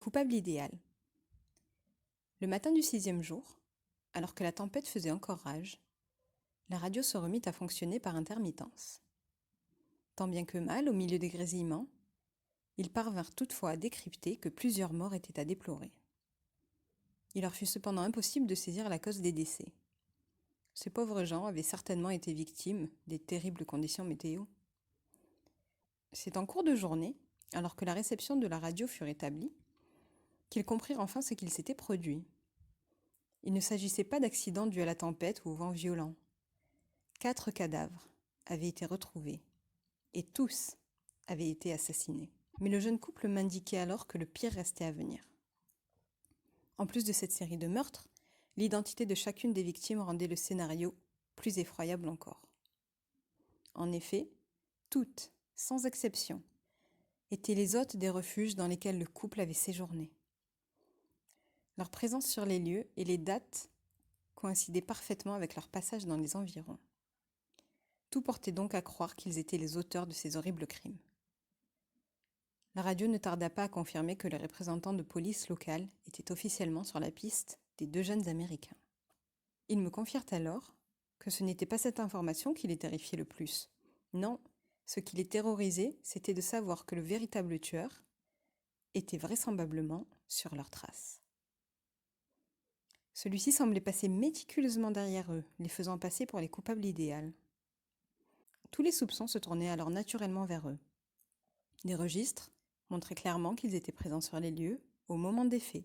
Coupable idéal. Le matin du 6e jour, alors que la tempête faisait encore rage, la radio se remit à fonctionner par intermittence. Tant bien que mal, au milieu des grésillements, ils parvinrent toutefois à décrypter que plusieurs morts étaient à déplorer. Il leur fut cependant impossible de saisir la cause des décès. Ces pauvres gens avaient certainement été victimes des terribles conditions météo. C'est en cours de journée, alors que la réception de la radio fut rétablie, qu'ils comprirent enfin ce qu'il s'était produit. Il ne s'agissait pas d'accident dû à la tempête ou au vent violent. 4 cadavres avaient été retrouvés, et tous avaient été assassinés. Mais le jeune couple m'indiquait alors que le pire restait à venir. En plus de cette série de meurtres, l'identité de chacune des victimes rendait le scénario plus effroyable encore. En effet, toutes, sans exception, étaient les hôtes des refuges dans lesquels le couple avait séjourné. Leur présence sur les lieux et les dates coïncidaient parfaitement avec leur passage dans les environs. Tout portait donc à croire qu'ils étaient les auteurs de ces horribles crimes. La radio ne tarda pas à confirmer que les représentants de police locale étaient officiellement sur la piste des 2 jeunes Américains. Ils me confièrent alors que ce n'était pas cette information qui les terrifiait le plus. Non, ce qui les terrorisait, c'était de savoir que le véritable tueur était vraisemblablement sur leurs traces. Celui-ci semblait passer méticuleusement derrière eux, les faisant passer pour les coupables idéaux. Tous les soupçons se tournaient alors naturellement vers eux. Les registres montraient clairement qu'ils étaient présents sur les lieux au moment des faits,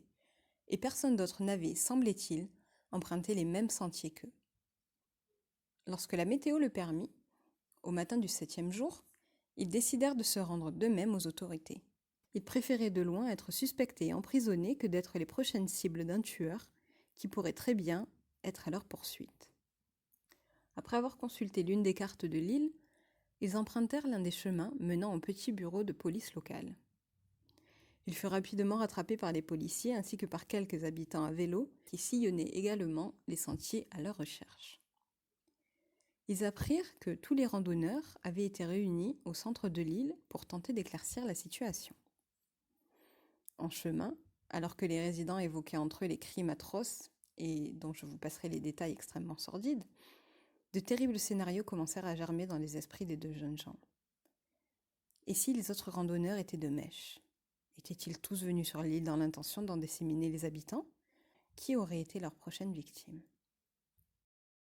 et personne d'autre n'avait, semblait-il, emprunté les mêmes sentiers qu'eux. Lorsque la météo le permit, au matin du 7e jour, ils décidèrent de se rendre d'eux-mêmes aux autorités. Ils préféraient de loin être suspectés et emprisonnés que d'être les prochaines cibles d'un tueur qui pourrait très bien être à leur poursuite. Après avoir consulté l'une des cartes de l'île, ils empruntèrent l'un des chemins menant au petit bureau de police local. Ils furent rapidement rattrapés par les policiers ainsi que par quelques habitants à vélo qui sillonnaient également les sentiers à leur recherche. Ils apprirent que tous les randonneurs avaient été réunis au centre de l'île pour tenter d'éclaircir la situation. En chemin, alors que les résidents évoquaient entre eux les crimes atroces, et dont je vous passerai les détails extrêmement sordides, de terribles scénarios commencèrent à germer dans les esprits des 2 jeunes gens. Et si les autres randonneurs étaient de mèche ? Étaient-ils tous venus sur l'île dans l'intention d'en disséminer les habitants ? Qui aurait été leur prochaine victime ?